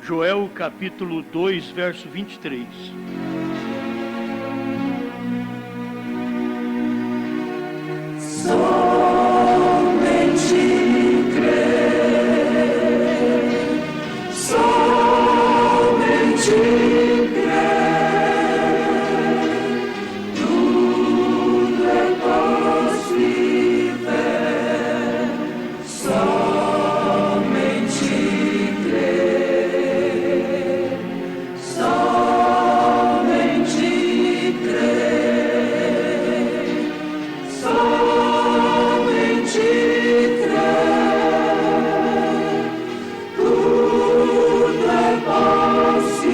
Joel capítulo 2, verso 23. Somente crer, somente crer, tudo é possível, somente crer, somente crer, somente crer, tudo é possível,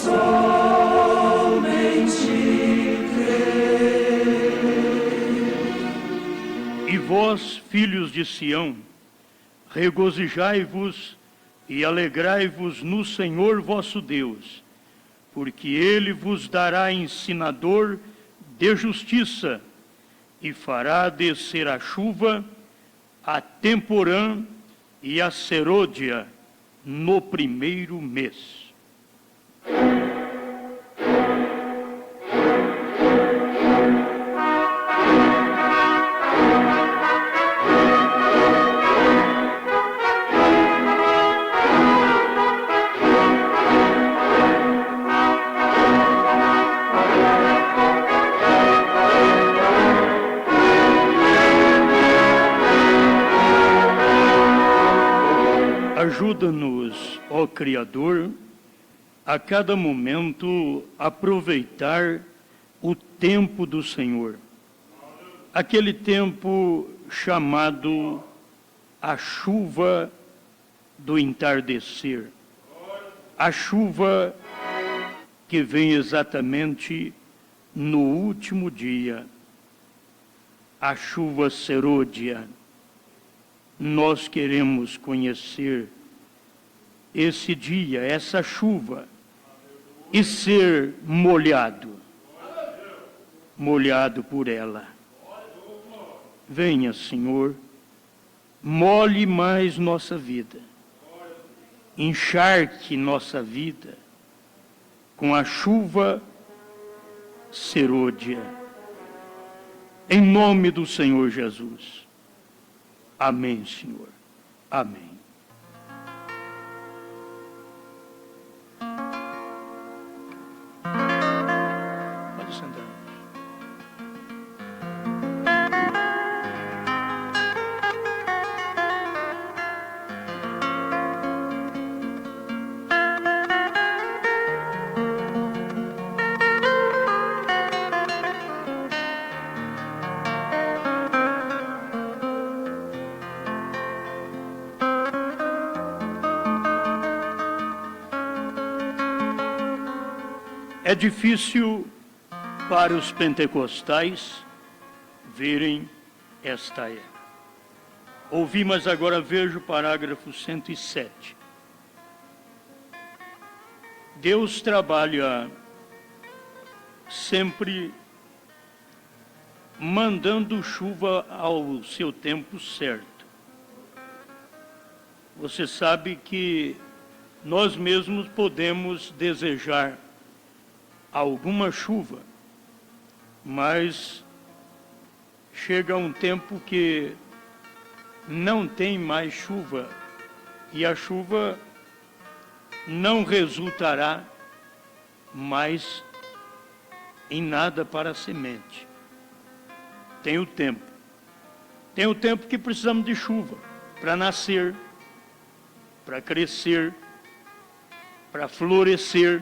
somente crer. E vós, filhos de Sião, regozijai-vos e alegrai-vos no Senhor vosso Deus, porque Ele vos dará ensinador de justiça e fará descer a chuva, a temporã e a serôdia no primeiro mês. Ajuda-nos, ó Criador, a cada momento aproveitar o tempo do Senhor. Aquele tempo chamado a chuva do entardecer. A chuva que vem exatamente no último dia. A chuva serôdia. Nós queremos conhecer esse dia, essa chuva, e ser molhado por ela. Venha, Senhor, molhe mais nossa vida, encharque nossa vida com a chuva serôdia, em nome do Senhor Jesus. Amém, Senhor. Amém. Pode sentar. É difícil para os pentecostais verem esta era. Ouvi, mas agora vejo o parágrafo 107. Deus trabalha sempre mandando chuva ao seu tempo certo. Você sabe que nós mesmos podemos desejar alguma chuva, mas chega um tempo que não tem mais chuva e a chuva não resultará mais em nada para a semente. Tem o tempo que precisamos de chuva para nascer, para crescer, para florescer,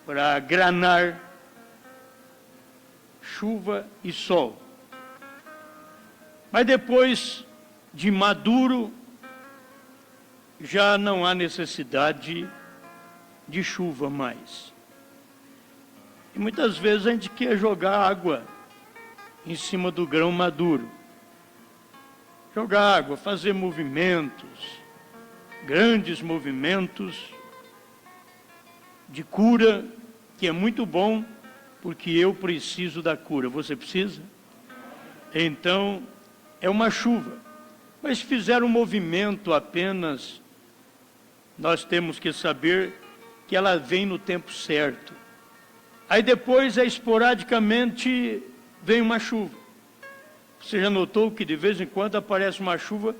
para granar, chuva e sol. Mas depois de maduro, já não há necessidade de chuva mais. E muitas vezes a gente quer jogar água em cima do grão maduro. Jogar água, fazer movimentos, grandes movimentos de cura, que é muito bom, porque eu preciso da cura. Você precisa? Então, é uma chuva Mas fizeram um movimento apenas, nós temos que saber que ela vem no tempo certo. Aí depois, esporadicamente, vem uma chuva. Você já notou que de vez em quando aparece uma chuva,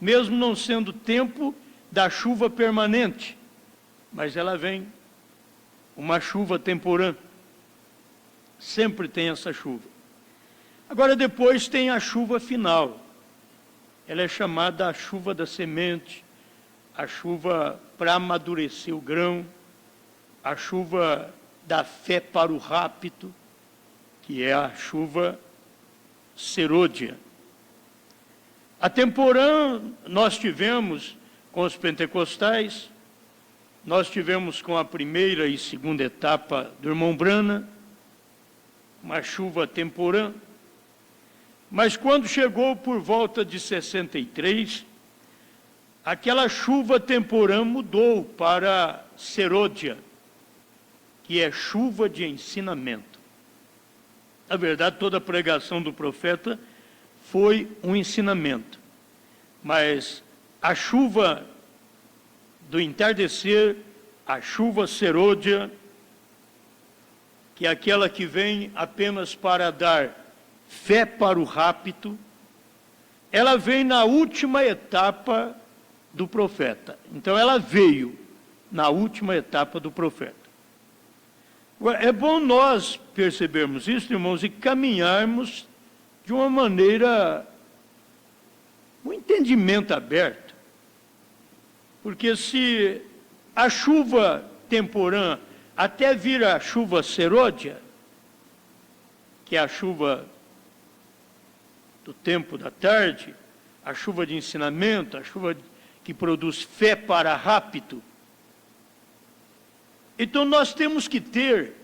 mesmo não sendo tempo da chuva permanente, mas ela vem, uma chuva temporã. Sempre tem essa chuva. Agora depois tem a chuva final. Ela é chamada a chuva da semente, a chuva para amadurecer o grão, a chuva da fé para o rapto, que é a chuva serôdia. A temporã nós tivemos com os pentecostais, nós tivemos com a primeira e segunda etapa do irmão Brana, uma chuva temporã. Mas quando chegou por volta de 63, aquela chuva temporã mudou para serôdia, que é chuva de ensinamento. Na verdade, toda a pregação do profeta foi um ensinamento. Mas a chuva do entardecer, a chuva serôdia, que é aquela que vem apenas para dar fé para o rapto, ela vem na última etapa do profeta. Então ela veio na última etapa do profeta. É bom nós percebermos isso, irmãos, e caminharmos de uma maneira, um entendimento aberto. Porque se a chuva temporã até vir a chuva serôdia, que é a chuva do tempo da tarde, a chuva de ensinamento, a chuva que produz fé para rapto. Então nós temos que ter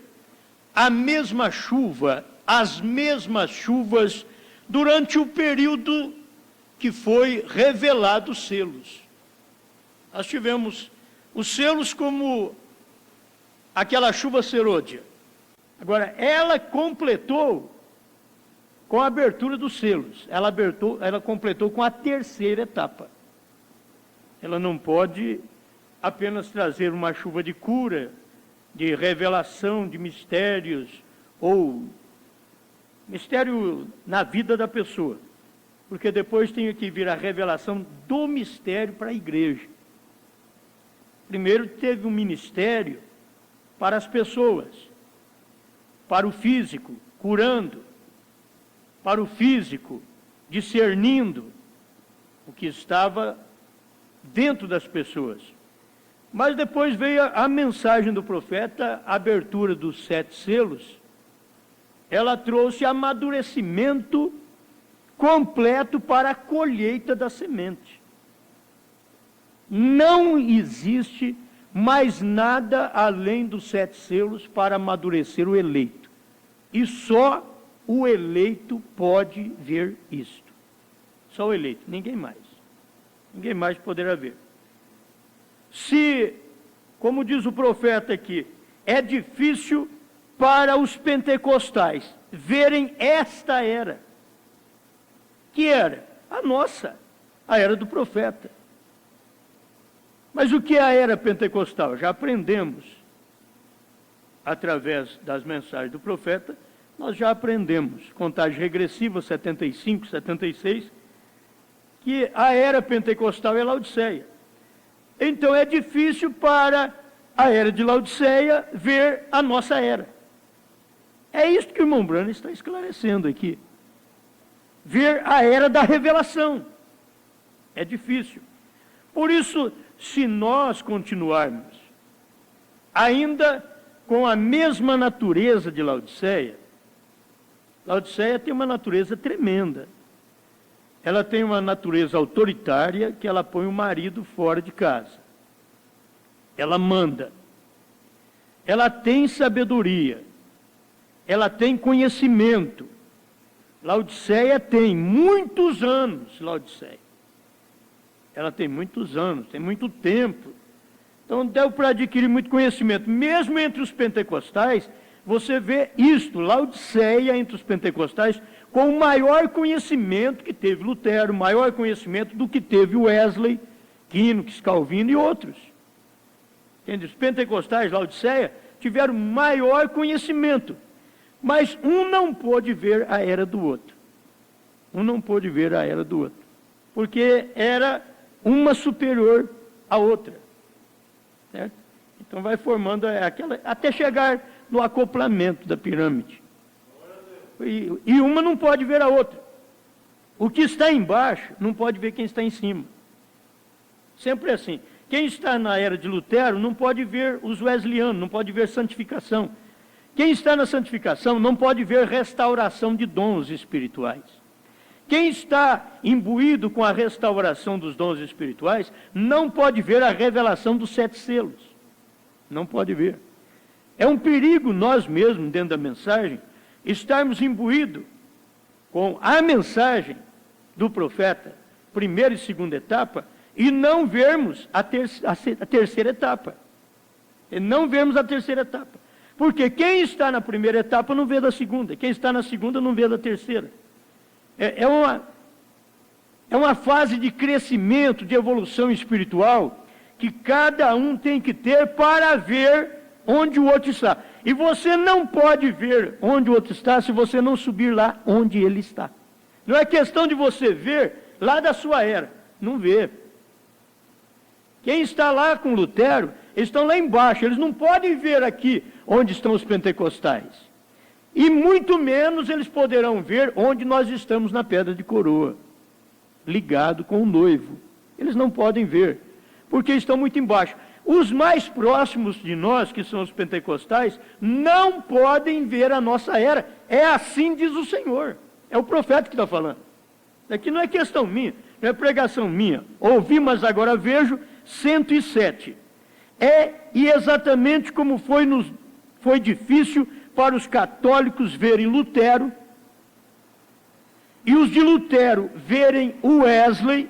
a mesma chuva, as mesmas chuvas, durante o período que foi revelado os selos. Nós tivemos os selos como aquela chuva serôdia. Agora, ela completou com a abertura dos selos. Ela completou com a terceira etapa. Ela não pode apenas trazer uma chuva de cura, de revelação de mistérios, ou mistério na vida da pessoa. Porque depois tem que vir a revelação do mistério para a igreja. Primeiro teve um ministério para as pessoas, para o físico, curando, para o físico, discernindo o que estava dentro das pessoas. Mas depois veio a mensagem do profeta, a abertura dos 7 selos. Ela trouxe amadurecimento completo para a colheita da semente. Não existe mais nada além dos 7 selos para amadurecer o eleito. E só o eleito pode ver isto. Só o eleito, ninguém mais. Ninguém mais poderá ver. Se, como diz o profeta aqui, é difícil para os pentecostais verem esta era. Que era? A nossa, a era do profeta. Mas o que é a era pentecostal? Já aprendemos, através das mensagens do profeta, nós já aprendemos, contagem regressiva, 75, 76, que a era pentecostal é Laodiceia. Então é difícil para a era de Laodiceia ver a nossa era. É isso que o irmão Brana está esclarecendo aqui. Ver a era da revelação. É difícil. Por isso, se nós continuarmos ainda com a mesma natureza de Laodiceia, Laodiceia tem uma natureza tremenda. Ela tem uma natureza autoritária que ela põe o marido fora de casa. Ela manda. Ela tem sabedoria. Ela tem conhecimento. Laodiceia tem muitos anos, Laodiceia. Ela tem muitos anos, tem muito tempo. Então deu para adquirir muito conhecimento. Mesmo entre os pentecostais, você vê isto, Laodiceia entre os pentecostais, com o maior conhecimento que teve Lutero, maior conhecimento do que teve Wesley, Quínox, Calvino e outros. Entende? Os pentecostais, Laodiceia, tiveram maior conhecimento, mas um não pôde ver a era do outro. Um não pôde ver a era do outro, porque era uma superior à outra. Certo? Então vai formando aquela, até chegar no acoplamento da pirâmide. E uma não pode ver a outra. O que está embaixo não pode ver quem está em cima. Sempre é assim. Quem está na era de Lutero não pode ver os wesleyanos, não pode ver santificação. Quem está na santificação não pode ver restauração de dons espirituais. Quem está imbuído com a restauração dos dons espirituais não pode ver a revelação dos 7 selos. Não pode ver. É um perigo nós mesmos, dentro da mensagem, estarmos imbuídos com a mensagem do profeta, primeira e segunda etapa, e não vermos a terceira etapa. E não vermos a terceira etapa. Porque quem está na primeira etapa não vê da segunda, quem está na segunda não vê da terceira. É uma fase de crescimento, de evolução espiritual, que cada um tem que ter para ver onde o outro está. E você não pode ver onde o outro está se você não subir lá onde ele está. Não é questão de você ver lá da sua era. Não vê. Quem está lá com Lutero, eles estão lá embaixo. Eles não podem ver aqui onde estão os pentecostais. E muito menos eles poderão ver onde nós estamos na pedra de coroa, ligado com o noivo. Eles não podem ver, porque estão muito embaixo. Os mais próximos de nós, que são os pentecostais, não podem ver a nossa era. É assim diz o Senhor. É o profeta que está falando. Aqui não é questão minha, não é pregação minha. Ouvi, mas agora vejo, 107. E exatamente como foi difícil para os católicos verem Lutero, e os de Lutero verem o Wesley,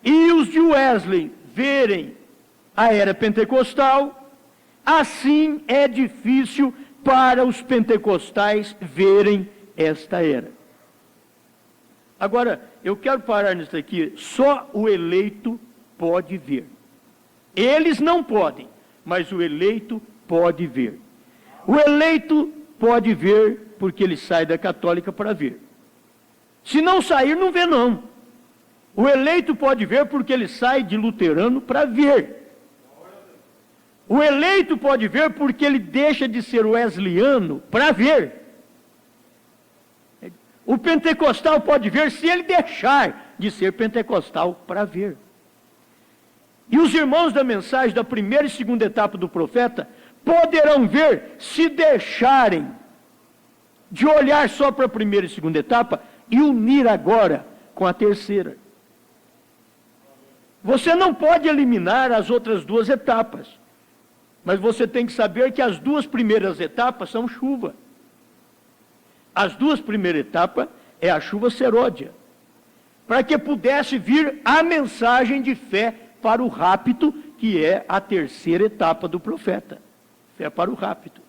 e os de Wesley verem a era pentecostal, assim é difícil para os pentecostais verem esta era. Agora, eu quero parar nisso aqui. Só o eleito pode ver. Eles não podem, mas o eleito pode ver. O eleito pode ver porque ele sai da católica para ver. Se não sair, não vê não. O eleito pode ver porque ele sai de luterano para ver. O eleito pode ver porque ele deixa de ser wesleyano para ver. O pentecostal pode ver se ele deixar de ser pentecostal para ver. E os irmãos da mensagem da primeira e segunda etapa do profeta poderão ver se deixarem de olhar só para a primeira e segunda etapa e unir agora com a terceira. Você não pode eliminar as outras 2 etapas, mas você tem que saber que as 2 primeiras etapas são chuva. As 2 primeiras etapas é a chuva seródia, para que pudesse vir a mensagem de fé para o rapto, que é a terceira etapa do profeta. Fé para o rapto.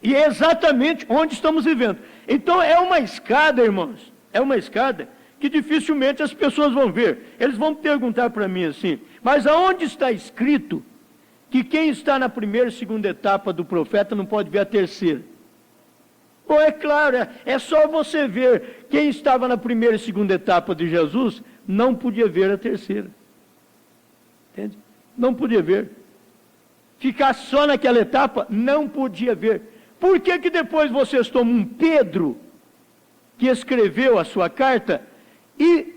E é exatamente onde estamos vivendo. Então é uma escada, irmãos, é uma escada que dificilmente as pessoas vão ver. Eles vão perguntar para mim assim, mas aonde está escrito que quem está na primeira e segunda etapa do profeta não pode ver a terceira? Bom, é claro, é só você ver. Quem estava na primeira e segunda etapa de Jesus não podia ver a terceira. Entende? Não podia ver. Ficar só naquela etapa, não podia ver. Por que que depois vocês tomam um Pedro, que escreveu a sua carta, e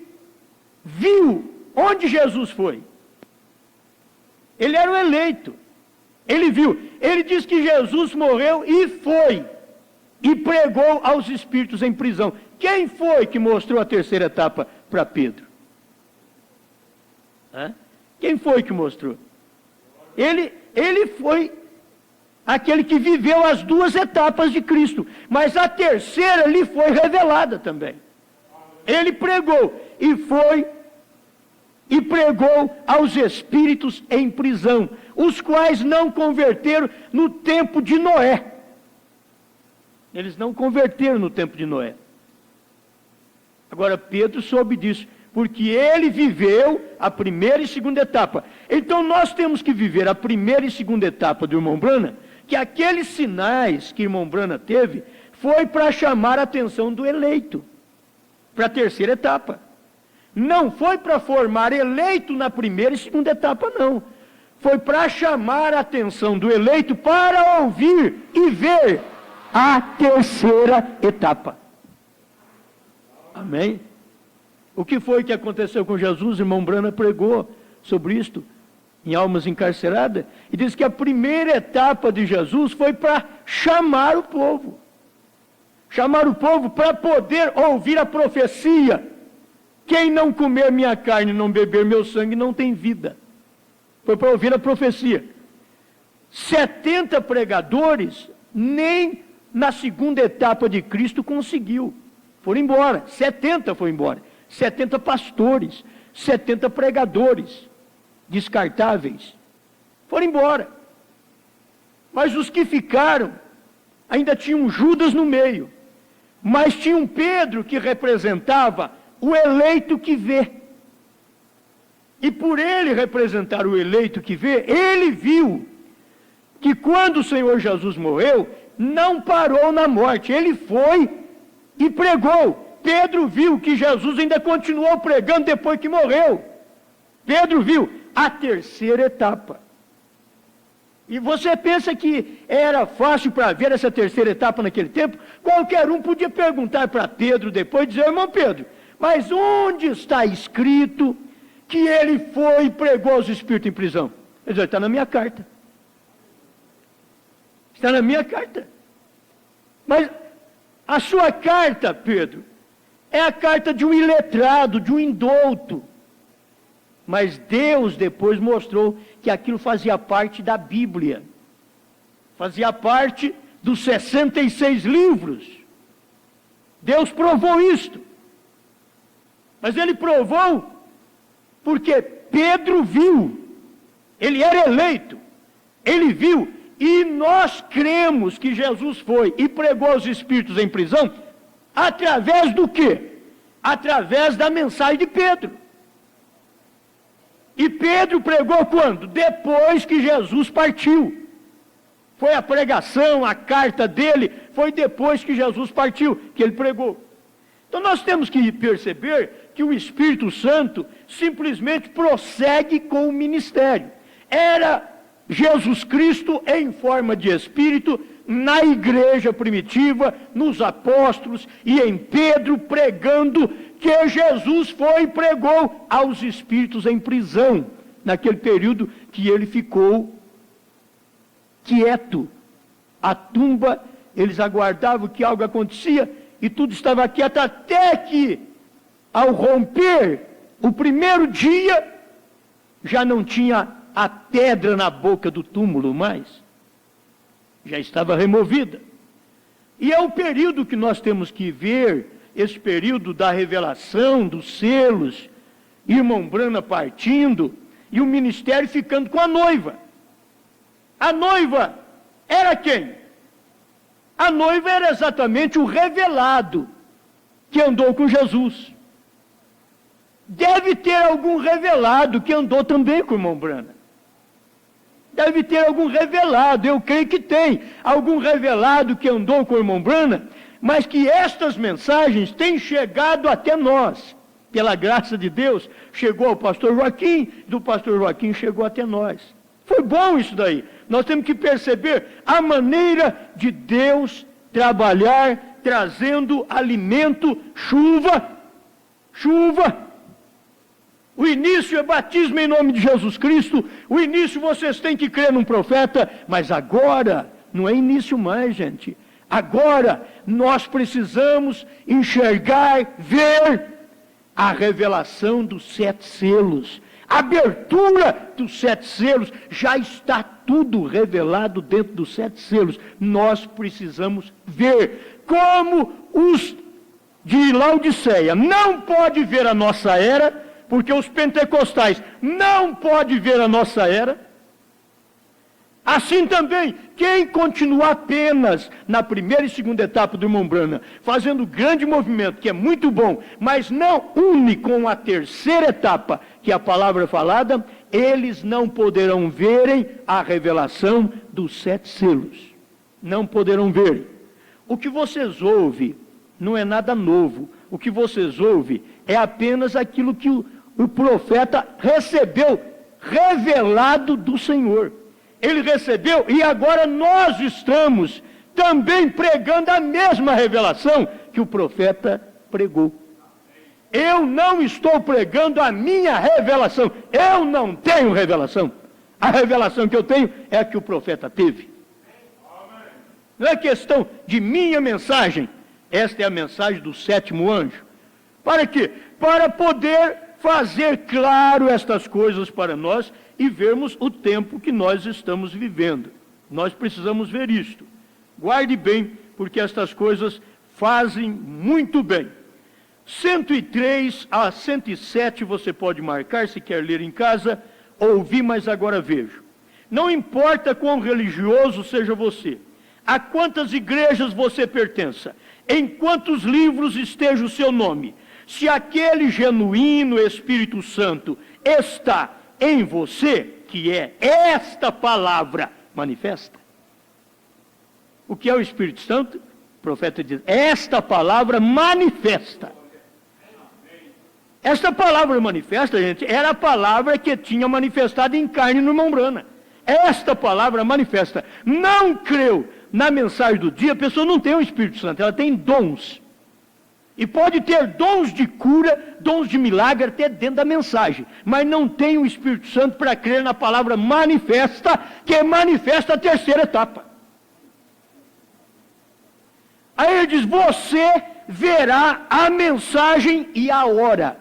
viu onde Jesus foi? Ele era o eleito. Ele viu. Ele diz que Jesus morreu e foi. E pregou aos espíritos em prisão. Quem foi que mostrou a terceira etapa para Pedro? Quem foi que mostrou? Ele foi aquele que viveu as 2 etapas de Cristo, mas a terceira lhe foi revelada também. Ele pregou e foi e pregou aos espíritos em prisão, os quais não converteram no tempo de Noé. Eles não converteram no tempo de Noé. Agora, Pedro soube disso, porque ele viveu a primeira e segunda etapa. Então, nós temos que viver a primeira e segunda etapa do irmão Branham, que aqueles sinais que o irmão Branham teve, foi para chamar a atenção do eleito, para a terceira etapa. Não foi para formar eleito na primeira e segunda etapa, não. Foi para chamar a atenção do eleito para ouvir e ver a terceira etapa. Amém? O que foi que aconteceu com Jesus? O irmão Branham pregou sobre isto em Almas Encarceradas, e diz que a primeira etapa de Jesus foi para chamar o povo. Chamar o povo para poder ouvir a profecia. Quem não comer minha carne e não beber meu sangue não tem vida. Foi para ouvir a profecia. 70 pregadores, nem na segunda etapa de Cristo conseguiu. Foram embora, 70 foram embora. 70 pastores, 70 pregadores, descartáveis, foram embora. Mas os que ficaram, ainda tinham Judas no meio, mas tinha um Pedro que representava o eleito que vê. E por ele representar o eleito que vê, ele viu que quando o Senhor Jesus morreu, não parou na morte, ele foi e pregou. Pedro viu que Jesus ainda continuou pregando depois que morreu. Pedro viu a terceira etapa. E você pensa que era fácil para ver essa terceira etapa naquele tempo? Qualquer um podia perguntar para Pedro depois, dizer: irmão Pedro, mas onde está escrito que ele foi e pregou aos espíritos em prisão? Ele diz: está na minha carta. Está na minha carta. Mas a sua carta, Pedro, é a carta de um iletrado, de um indouto. Mas Deus depois mostrou que aquilo fazia parte da Bíblia. Fazia parte dos 66 livros. Deus provou isto. Mas ele provou porque Pedro viu. Ele era eleito. Ele viu. E nós cremos que Jesus foi e pregou aos espíritos em prisão através do quê? Através da mensagem de Pedro. E Pedro pregou quando? Depois que Jesus partiu. Foi a pregação, a carta dele, foi depois que Jesus partiu, que ele pregou. Então nós temos que perceber que o Espírito Santo simplesmente prossegue com o ministério. Era Jesus Cristo em forma de Espírito, na igreja primitiva, nos apóstolos e em Pedro, pregando que Jesus foi e pregou aos espíritos em prisão, naquele período que ele ficou quieto. A tumba, eles aguardavam que algo acontecia e tudo estava quieto, até que, ao romper o primeiro dia, já não tinha a pedra na boca do túmulo mais. Já estava removida. E é o período que nós temos que ver, esse período da revelação, dos selos, irmão Branham partindo, e o ministério ficando com a noiva. A noiva era quem? A noiva era exatamente o revelado que andou com Jesus. Deve ter algum revelado que andou também com o irmão Branham. Deve ter algum revelado, eu creio que tem algum revelado que andou com o irmão Branham, mas que estas mensagens têm chegado até nós. Pela graça de Deus, chegou ao pastor Joaquim, do pastor Joaquim chegou até nós. Foi bom isso daí. Nós temos que perceber a maneira de Deus trabalhar, trazendo alimento, chuva. O início é batismo em nome de Jesus Cristo. O início vocês têm que crer num profeta. Mas agora, não é início mais, gente. Agora, nós precisamos enxergar, ver a revelação dos 7 selos. A abertura dos 7 selos. Já está tudo revelado dentro dos 7 selos. Nós precisamos ver como os de Laodiceia não pode ver a nossa era, porque os pentecostais não podem ver a nossa era. Assim também, quem continuar apenas na primeira e segunda etapa do irmão Branham, fazendo grande movimento, que é muito bom, mas não une com a terceira etapa, que é a palavra falada, eles não poderão verem a revelação dos 7 selos. Não poderão ver. O que vocês ouvem não é nada novo. O que vocês ouvem é apenas aquilo que o profeta recebeu, revelado do Senhor. Ele recebeu e agora nós estamos também pregando a mesma revelação que o profeta pregou. Eu não estou pregando a minha revelação. Eu não tenho revelação. A revelação que eu tenho é a que o profeta teve. Não é questão de minha mensagem. Esta é a mensagem do 7º anjo. Para quê? Para poder fazer claro estas coisas para nós e vermos o tempo que nós estamos vivendo. Nós precisamos ver isto. Guarde bem, porque estas coisas fazem muito bem. 103 a 107 você pode marcar, se quer ler em casa, ouvi, mas agora vejo. Não importa quão religioso seja você, a quantas igrejas você pertença, em quantos livros esteja o seu nome, se aquele genuíno Espírito Santo está em você, que é esta palavra manifesta. O que é o Espírito Santo? O profeta diz, esta palavra manifesta. Esta palavra manifesta, gente, era a palavra que tinha manifestado em carne no irmão Branham. Esta palavra manifesta. Não creu na mensagem do dia, a pessoa não tem o Espírito Santo, ela tem dons. E pode ter dons de cura, dons de milagre até dentro da mensagem. Mas não tem o Espírito Santo para crer na palavra manifesta, que manifesta a terceira etapa. Aí ele diz, você verá a mensagem e a hora.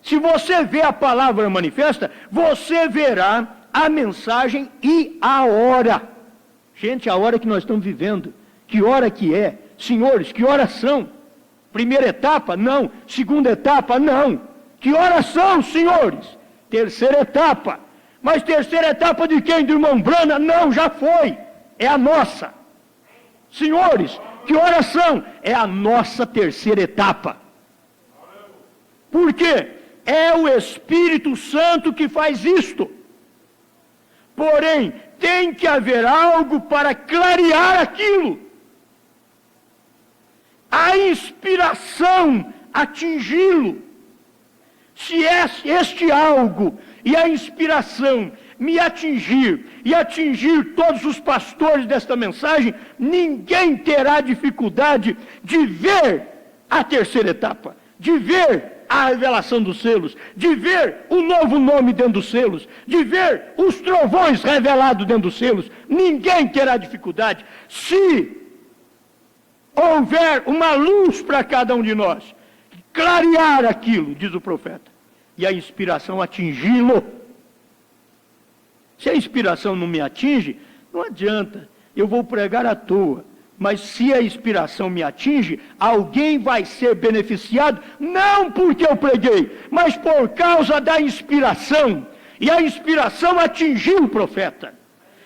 Se você vê a palavra manifesta, você verá a mensagem e a hora. Gente, a hora que nós estamos vivendo, que hora que é? Senhores, que horas são? Primeira etapa? Não. Segunda etapa? Não. Que horas são, senhores? Terceira etapa. Mas terceira etapa de quem? Do irmão Branham? Não, já foi. É a nossa. Senhores, que horas são? É a nossa terceira etapa. Por quê? É o Espírito Santo que faz isto. Porém, tem que haver algo para clarear aquilo. A inspiração atingi-lo. Se este algo e a inspiração me atingir e atingir todos os pastores desta mensagem, ninguém terá dificuldade de ver a terceira etapa, de ver a revelação dos selos, de ver o novo nome dentro dos selos, de ver os trovões revelados dentro dos selos. Ninguém terá dificuldade se houver uma luz para cada um de nós, clarear aquilo, diz o profeta, e a inspiração atingi-lo. Se a inspiração não me atinge, não adianta, eu vou pregar à toa. Mas se a inspiração me atinge, alguém vai ser beneficiado, não porque eu preguei, mas por causa da inspiração. E a inspiração atingiu o profeta.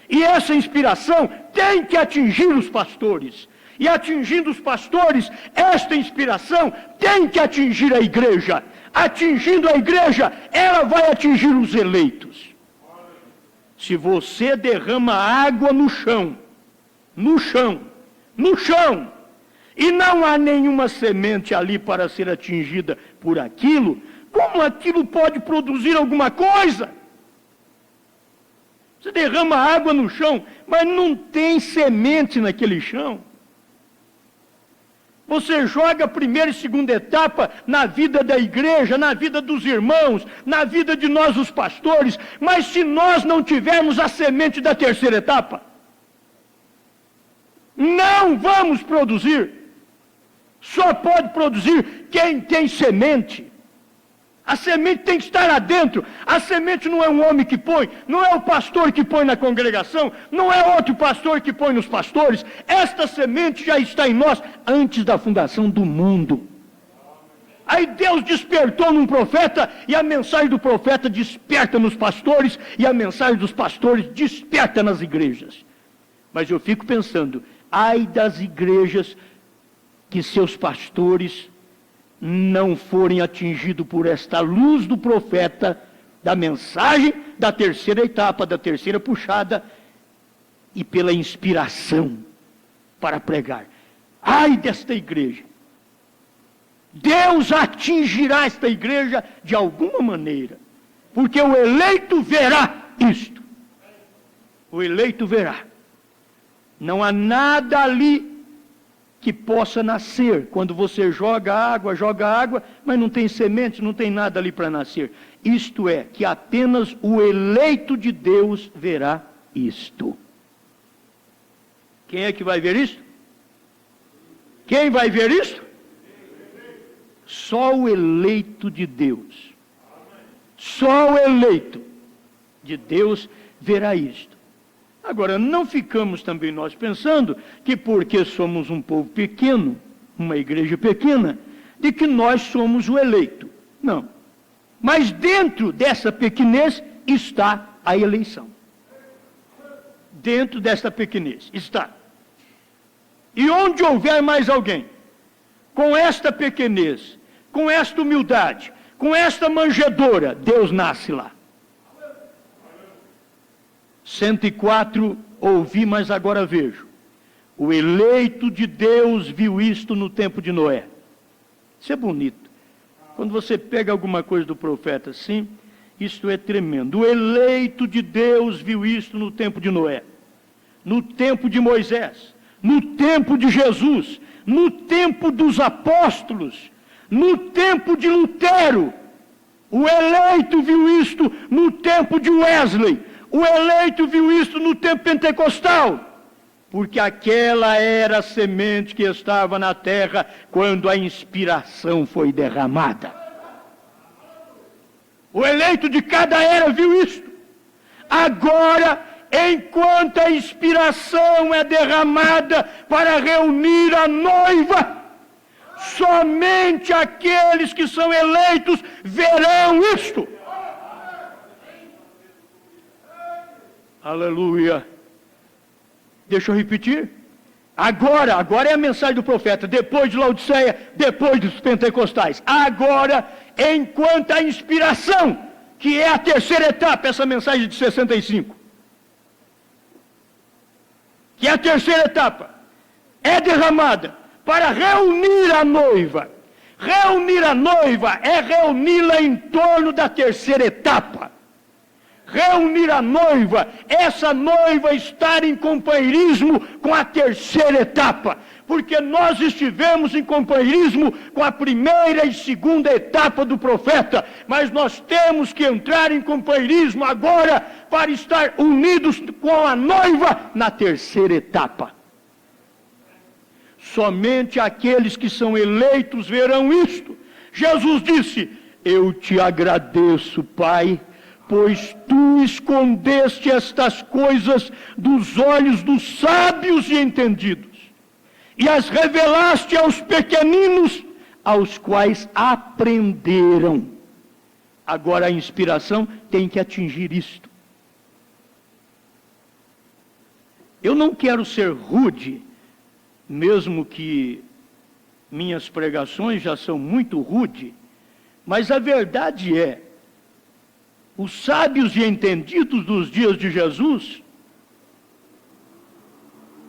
E essa inspiração tem que atingir os pastores. E atingindo os pastores, esta inspiração tem que atingir a igreja. Atingindo a igreja, ela vai atingir os eleitos. Se você derrama água no chão, e não há nenhuma semente ali para ser atingida por aquilo, como aquilo pode produzir alguma coisa? Você derrama água no chão, mas não tem semente naquele chão. Você joga a primeira e segunda etapa na vida da igreja, na vida dos irmãos, na vida de nós os pastores, mas se nós não tivermos a semente da terceira etapa, não vamos produzir. Só pode produzir quem tem semente. A semente tem que estar lá dentro. A semente não é um homem que põe, não é o pastor que põe na congregação, não é outro pastor que põe nos pastores. Esta semente já está em nós antes da fundação do mundo. Aí Deus despertou num profeta, e a mensagem do profeta desperta nos pastores, e a mensagem dos pastores desperta nas igrejas. Mas eu fico pensando, ai das igrejas que seus pastores não forem atingidos por esta luz do profeta, da mensagem da terceira etapa, da terceira puxada, e pela inspiração para pregar. Ai desta igreja! Deus atingirá esta igreja de alguma maneira, porque o eleito verá isto. O eleito verá. Não há nada ali que possa nascer. Quando você joga água, mas não tem sementes, não tem nada ali para nascer. Isto é, que apenas o eleito de Deus verá isto. Quem é que vai ver isto? Quem vai ver isto? Só o eleito de Deus. Só o eleito de Deus verá isto. Agora, não ficamos também nós pensando que porque somos um povo pequeno, uma igreja pequena, de que nós somos o eleito. Não. Mas dentro dessa pequenez está a eleição. Dentro dessa pequenez está. E onde houver mais alguém, com esta pequenez, com esta humildade, com esta manjedoura, Deus nasce lá. 104, ouvi, mas agora vejo. O eleito de Deus viu isto no tempo de Noé. Isso é bonito. Quando você pega alguma coisa do profeta assim, isto é tremendo. O eleito de Deus viu isto no tempo de Noé, no tempo de Moisés, no tempo de Jesus, no tempo dos apóstolos, no tempo de Lutero. O eleito viu isto no tempo de Wesley. O eleito viu isto no tempo pentecostal, porque aquela era a semente que estava na terra quando a inspiração foi derramada. O eleito de cada era viu isto. Agora, enquanto a inspiração é derramada para reunir a noiva, somente aqueles que são eleitos verão isto. Aleluia. Deixa eu repetir. Agora é a mensagem do profeta, depois de Laodiceia, depois dos pentecostais. Agora, enquanto a inspiração, que é a terceira etapa, essa mensagem de 65, que é a terceira etapa, é derramada para reunir a noiva. Reunir a noiva é reuni-la em torno da terceira etapa. Reunir a noiva, essa noiva estar em companheirismo com a terceira etapa, porque nós estivemos em companheirismo com a primeira e segunda etapa do profeta, mas nós temos que entrar em companheirismo agora para estar unidos com a noiva na terceira etapa. Somente aqueles que são eleitos verão isto. Jesus disse: eu te agradeço, Pai, pois tu escondeste estas coisas dos olhos dos sábios e entendidos, e as revelaste aos pequeninos, aos quais aprenderam. Agora a inspiração tem que atingir isto. Eu não quero ser rude, mesmo que minhas pregações já são muito rude, mas a verdade é, os sábios e entendidos dos dias de Jesus,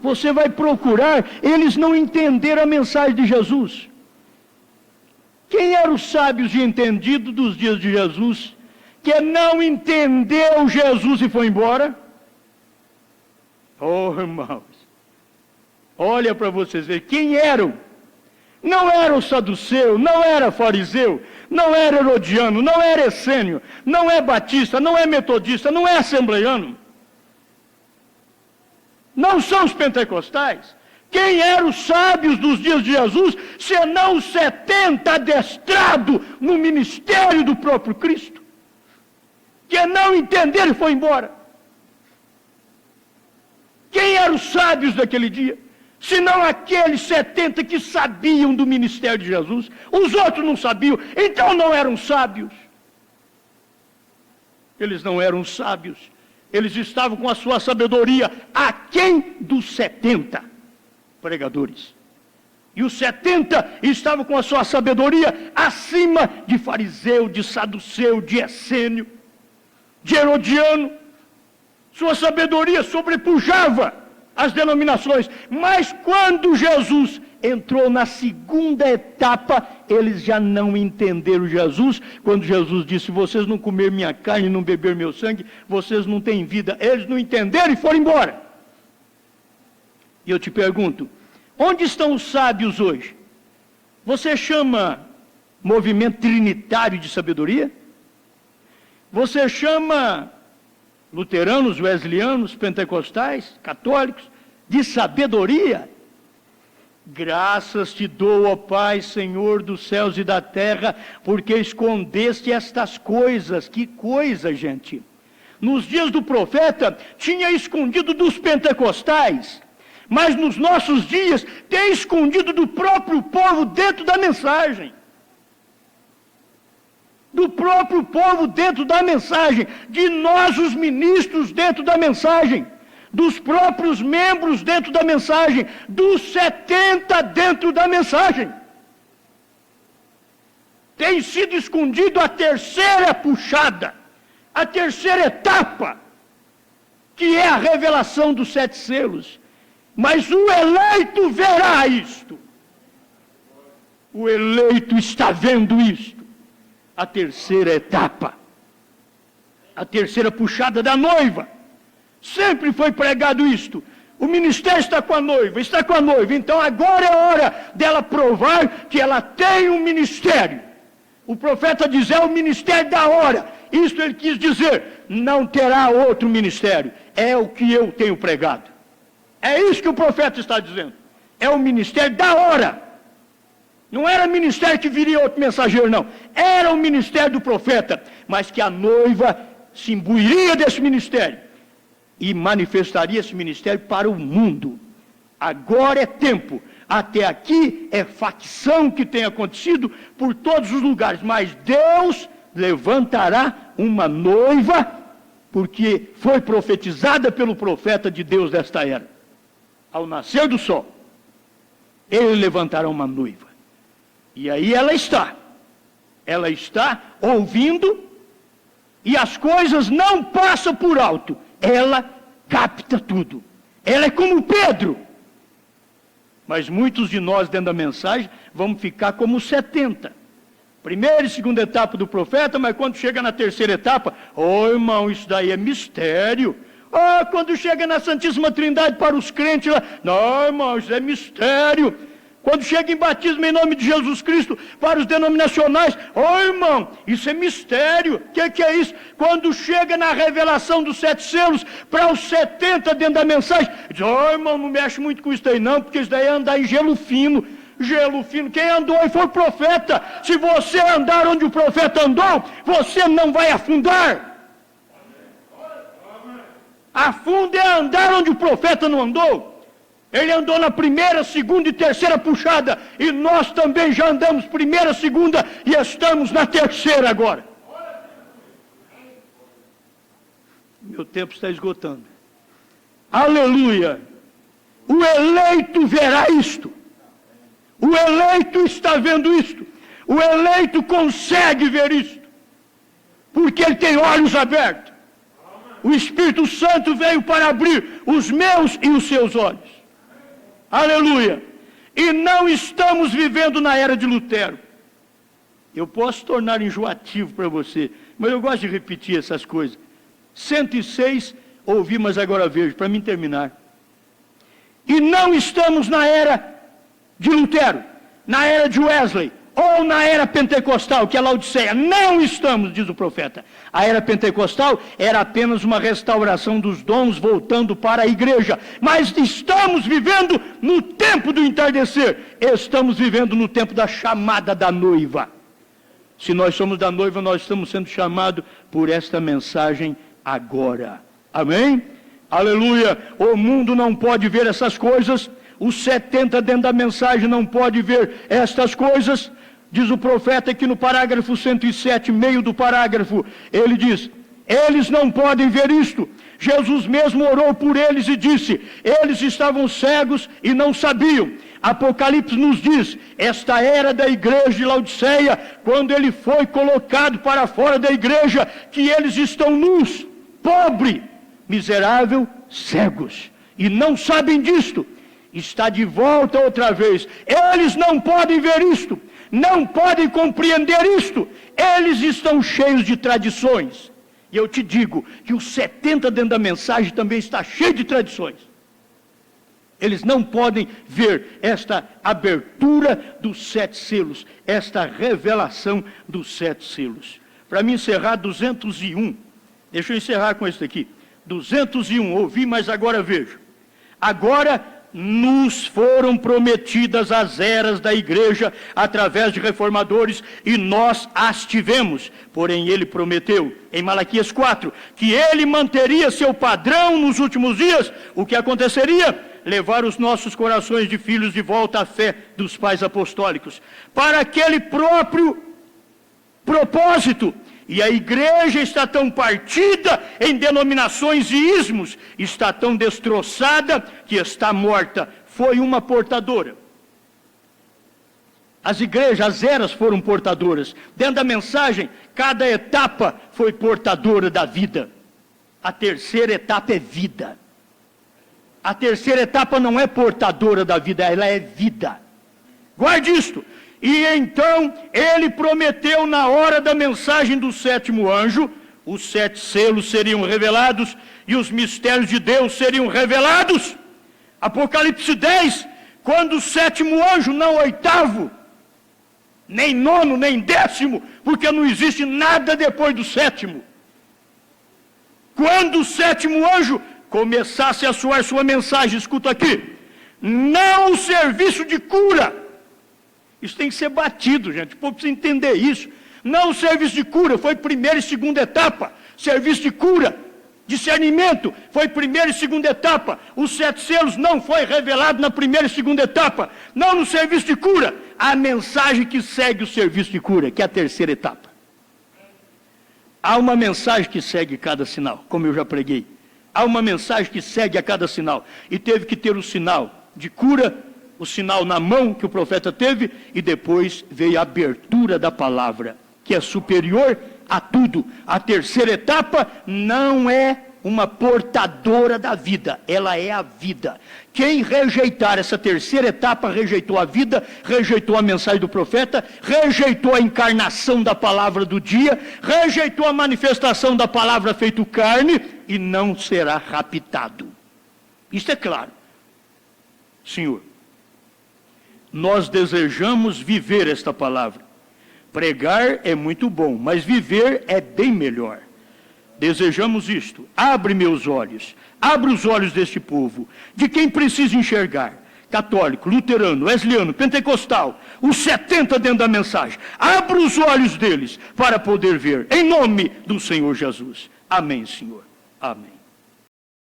você vai procurar, eles não entenderam a mensagem de Jesus. Quem eram os sábios e entendidos dos dias de Jesus, que não entendeu Jesus e foi embora? Oh, irmãos, olha para vocês verem, quem eram? Não era o saduceu, não era fariseu, não era herodiano, não era essênio, não é batista, não é metodista, não é assembleiano. Não são os pentecostais. Quem eram os sábios dos dias de Jesus, senão os 70 adestrados no ministério do próprio Cristo, que não entenderam e foi embora. Quem eram os sábios daquele dia? senão aqueles 70 que sabiam do ministério de Jesus. Os outros não sabiam, então não eram sábios. Eles não eram sábios. Eles estavam com a sua sabedoria aquém dos 70 pregadores. E os 70 estavam com a sua sabedoria acima de fariseu, de saduceu, de essênio, de herodiano. Sua sabedoria sobrepujava as denominações. Mas quando Jesus entrou na segunda etapa, eles já não entenderam Jesus. Quando Jesus disse: se vocês não comerem minha carne e não beber meu sangue, vocês não têm vida. Eles não entenderam e foram embora. E eu te pergunto, onde estão os sábios hoje? Você chama movimento trinitário de sabedoria? Você chama luteranos, wesleyaninos, pentecostais, católicos, de sabedoria? Graças te dou, ó Pai, Senhor dos céus e da terra, porque escondeste estas coisas. Que coisa, gente! Nos dias do profeta, tinha escondido dos pentecostais, mas nos nossos dias, tem escondido do próprio povo dentro da mensagem. Do próprio povo dentro da mensagem, de nós os ministros dentro da mensagem, dos próprios membros dentro da mensagem, dos 70 dentro da mensagem. Tem sido escondido a terceira puxada, a terceira etapa, que é a revelação dos 7 selos. Mas o eleito verá isto. O eleito está vendo isto. A terceira etapa, a terceira puxada da noiva. Sempre foi pregado isto. O ministério está com a noiva, então agora é hora dela provar que ela tem um ministério. O profeta diz: é o ministério da hora. Isto ele quis dizer: não terá outro ministério. É o que eu tenho pregado. É isso que o profeta está dizendo. É o ministério da hora. Não era ministério que viria outro mensageiro, não. Era o ministério do profeta. Mas que a noiva se imbuiria desse ministério e manifestaria esse ministério para o mundo. Agora é tempo. Até aqui é facção que tem acontecido por todos os lugares. Mas Deus levantará uma noiva, porque foi profetizada pelo profeta de Deus desta era. Ao nascer do sol, ele levantará uma noiva. E aí ela está ouvindo, e as coisas não passam por alto. Ela capta tudo. Ela é como Pedro. Mas muitos de nós dentro da mensagem vamos ficar como os 70. Primeira e segunda etapa do profeta, mas quando chega na terceira etapa, irmão, isso daí é mistério. Quando chega na Santíssima Trindade para os crentes lá, não, irmão, isso é mistério. Quando chega em batismo em nome de Jesus Cristo para os denominacionais, irmão, isso é mistério. O que é isso? Quando chega na revelação dos 7 selos para os 70 dentro da mensagem, diz: irmão, não mexe muito com isso daí não, porque isso daí é andar em gelo fino. Gelo fino, quem andou e foi profeta. Se você andar onde o profeta andou, você não vai afundar. Afunda é andar onde o profeta não andou. Ele andou na primeira, segunda e terceira puxada, e nós também já andamos primeira, segunda e estamos na terceira agora. Meu tempo está esgotando. Aleluia! O eleito verá isto. O eleito está vendo isto. O eleito consegue ver isto, porque ele tem olhos abertos. O Espírito Santo veio para abrir os meus e os seus olhos. Aleluia! E não estamos vivendo na era de Lutero. Eu posso tornar enjoativo para você, mas eu gosto de repetir essas coisas. 106, ouvi, mas agora vejo, para mim terminar. E não estamos na era de Lutero, na era de Wesley, ou na era pentecostal, que é Laodiceia. Não estamos, diz o profeta. A era pentecostal era apenas uma restauração dos dons voltando para a igreja. Mas estamos vivendo no tempo do entardecer. Estamos vivendo no tempo da chamada da noiva. Se nós somos da noiva, nós estamos sendo chamados por esta mensagem agora. Amém? Aleluia! O mundo não pode ver essas coisas. os 70 dentro da mensagem não podem ver estas coisas. Diz o profeta aqui no parágrafo 107, meio do parágrafo, ele diz: eles não podem ver isto. Jesus mesmo orou por eles e disse: eles estavam cegos e não sabiam. Apocalipse nos diz: esta era da igreja de Laodiceia, quando ele foi colocado para fora da igreja, que eles estão nus, pobre, miserável, cegos, e não sabem disto. Está de volta outra vez. Eles não podem ver isto, não podem compreender isto. Eles estão cheios de tradições. E eu te digo que os 70 dentro da mensagem também está cheio de tradições. Eles não podem ver esta abertura dos 7 selos, esta revelação dos 7 selos. Para mim encerrar, 201. Deixa eu encerrar com isso aqui. 201, ouvi, mas agora vejo. Agora nos foram prometidas as eras da igreja através de reformadores e nós as tivemos. Porém ele prometeu em Malaquias 4 que ele manteria seu padrão nos últimos dias. O que aconteceria? Levar os nossos corações de filhos de volta à fé dos pais apostólicos, para aquele próprio propósito. E a igreja está tão partida em denominações e ismos, está tão destroçada que está morta. Foi uma portadora. As igrejas, as eras foram portadoras. Dentro da mensagem, cada etapa foi portadora da vida. A terceira etapa é vida. A terceira etapa não é portadora da vida, ela é vida. Guarde isto. E então ele prometeu na hora da mensagem do 7º anjo, os 7 selos seriam revelados e os mistérios de Deus seriam revelados. Apocalipse 10, quando o 7º anjo, não 8º, nem 9º, nem 10º, porque não existe nada depois do 7º. Quando o 7º anjo começasse a soar sua mensagem, escuta aqui, não o serviço de cura. Isso tem que ser batido, gente. O povo precisa entender isso. Não o serviço de cura, foi primeira e segunda etapa. Serviço de cura, discernimento, foi primeira e segunda etapa. Os 7 selos não foi revelado na primeira e segunda etapa. Não no serviço de cura. A mensagem que segue o serviço de cura, que é a terceira etapa. Há uma mensagem que segue cada sinal, como eu já preguei. Há uma mensagem que segue a cada sinal. E teve que ter o sinal de cura, o sinal na mão que o profeta teve, e depois veio a abertura da palavra, que é superior a tudo. A terceira etapa não é uma portadora da vida, ela é a vida. Quem rejeitar essa terceira etapa, rejeitou a vida, rejeitou a mensagem do profeta, rejeitou a encarnação da palavra do dia, rejeitou a manifestação da palavra feito carne, e não será raptado. Isso é claro. Senhor, nós desejamos viver esta palavra. Pregar é muito bom, mas viver é bem melhor. Desejamos isto. Abre meus olhos, abre os olhos deste povo, de quem precisa enxergar. Católico, luterano, wesleyano, pentecostal, os 70 dentro da mensagem. Abre os olhos deles para poder ver, em nome do Senhor Jesus. Amém, Senhor. Amém.